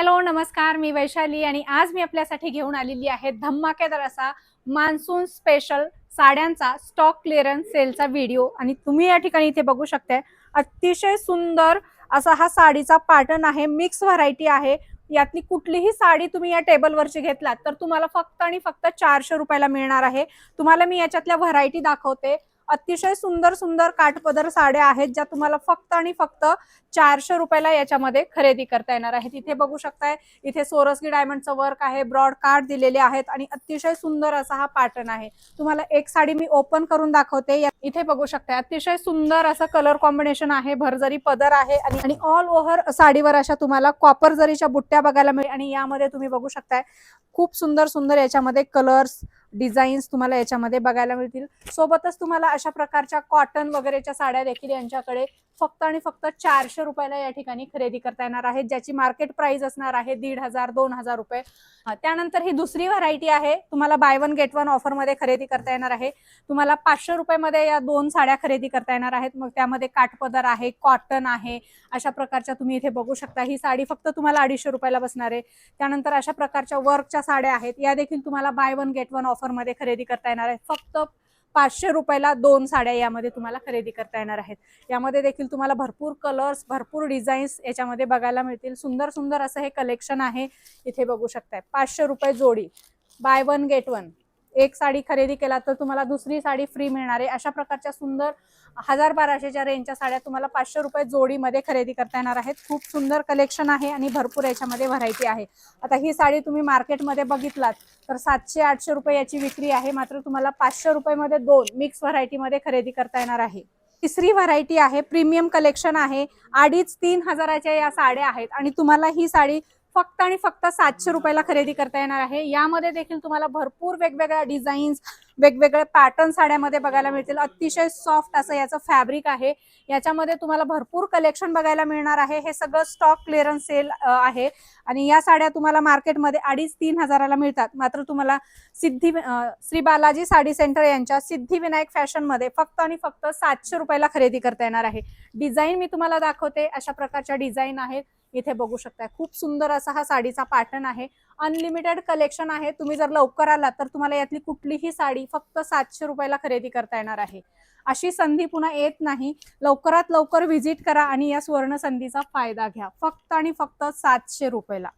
Hello नमस्कार, मी वैशाली आणि आज मी आपल्यासाठी घेऊन आलेली आहे धमाकेदार असा मान्सून स्पेशल साड्यांचा स्टॉक क्लिअरन्स सेलचा व्हिडिओ। आणि तुम्ही या ठिकाणी इथे बघू शकता अतिशय सुंदर असा हा साडीचा पॅटर्न आहे। मिक्स व्हरायटी आहे। यातली कुठलीही साडी तुम्ही या टेबलवरची घेतलात तर तुम्हाला फक्त आणि फक्त 400 रुपयाला मिळणार आहे। तुम्हाला मी याच्यातल्या व्हरायटी दाखवते। अतिशय सुंदर सुंदर काठपदर साड्या आहेत ज्या तुम्हाला फक्त आणि फक्त 400 रुपयाला याच्यामध्ये खरेदी करता येणार आहे। इथे बघू शकताय इथे सोरसकी डायमंडचं वर्क आहे, ब्रॉड कार्ड दिलेले आहेत आणि अतिशय सुंदर असा हा पॅटर्न आहे। तुम्हाला एक साडी मी ओपन करून दाखवते। इथे बघू शकताय अतिशय सुंदर असं कलर कॉम्बिनेशन आहे, भरजरी पदर आहे आणि ऑल ओव्हर साडीवर अशा तुम्हाला कॉपर जरीच्या बुट्ट्या बघायला मिळेल। आणि यामध्ये तुम्ही बघू शकताय खूप सुंदर सुंदर याच्यामध्ये कलर्स डिझाईन्स तुम्हाला याच्यामध्ये बघायला मिळतील। सोबतच तुम्हाला अशा प्रकारच्या कॉटन वगैरेच्या साड्या देखील यांच्याकडे फक्त आणि फक्त 400 रुपयाला या ठिकाणी खरेदी करता येणार आहे, ज्याची मार्केट प्राइस असणार आहे 1500-2000 रुपये। त्यानंतर ही दुसरी व्हरायटी आहे, तुम्हाला by one get one offer मध्ये खरेदी करता येणार आहे। तुम्हाला 500 रुपयामध्ये या दोन साड्या खरेदी करता येणार आहेत। मग त्यामध्ये काठपदर आहे, कॉटन आहे, अशा प्रकारच्या तुम्ही इथे बघू शकता। ही साडी फक्त तुम्हाला 250 रुपयाला बसणार आहे। त्यानंतर अशा प्रकारच्या वर्कच्या साड्या आहेत, या देखील तुम्हाला by one get one offer मध्ये खरेदी करता येणार आहे। फक्त 500 रुपयाला दोन साड्या यामध्ये तुम्हाला खरेदी करता येणार आहेत। यामध्ये देखील तुम्हाला भरपूर कलर्स, भरपूर डिझाईन्स याच्यामध्ये बघायला मिळतील। सुंदर सुंदर असं हे कलेक्शन आहे। इथे बघू शकताय 500 रुपये जोडी, बाय वन गेट वन। एक साडी खरेदी केला तर तुम्हाला दुसरी साडी फ्री मिळणार आहे। अशा प्रकारच्या सुंदर 1000-1200च्या रेंजच्या साड्या तुम्हाला 500 रुपये जोडीमध्ये खरेदी करता येणार आहेत। खूप सुंदर कलेक्शन आहे आणि भरपूर याच्यामध्ये व्हरायटी आहे। आता ही साडी तुम्ही मार्केटमध्ये बघितलात तर 700-800 रुपये याची विक्री आहे, मात्र तुम्हाला 500 रुपयामध्ये दोन मिक्स व्हरायटीमध्ये खरेदी करता येणार आहे। तिसरी व्हरायटी आहे, प्रीमियम कलेक्शन आहे। 2,500-3 हजाराच्या या साड्या आहेत आणि तुम्हाला ही साडी फक्त आणि फक्त 700 रुपयाला खरेदी करता येणार आहे। यामध्ये देखील तुम्हाला भरपूर वेगवेगळ्या डिझाईन्स, वेगवेगळे पॅटर्न साड्यामध्ये बघायला मिळतील। अतिशय सॉफ्ट असं याचं फॅब्रिक आहे। याच्यामध्ये तुम्हाला भरपूर कलेक्शन बघायला मिळणार आहे। हे सगळं स्टॉक क्लिअरन्स सेल आहे आणि या साड्या तुम्हाला मार्केटमध्ये 2,500-3 हजाराला मिळतात, मात्र तुम्हाला श्री बालाजी साडी सेंटर यांच्या सिद्धिविनायक फॅशन मध्ये फक्त आणि फक्त 700 रुपयाला खरेदी करता येणार आहे। डिझाईन मी तुम्हाला दाखवते, अशा प्रकारच्या डिझाईन आहेत। इथे बघू शकता खूप सुंदर असा हा साडीचा पॅटर्न आहे। अनलिमिटेड कलेक्शन आहे। तुम्ही जर लवकर आलात तर तुम्हाला यातली कुठलीही साडी फक्त 700 रुपयाला खरेदी करता येणार आहे। अशी संधी पुन्हा येत नाही। लवकरात लवकर व्हिजिट करा आणि या सुवर्ण संधीचा फायदा घ्या, फक्त आणि फक्त 700 रुपयाला।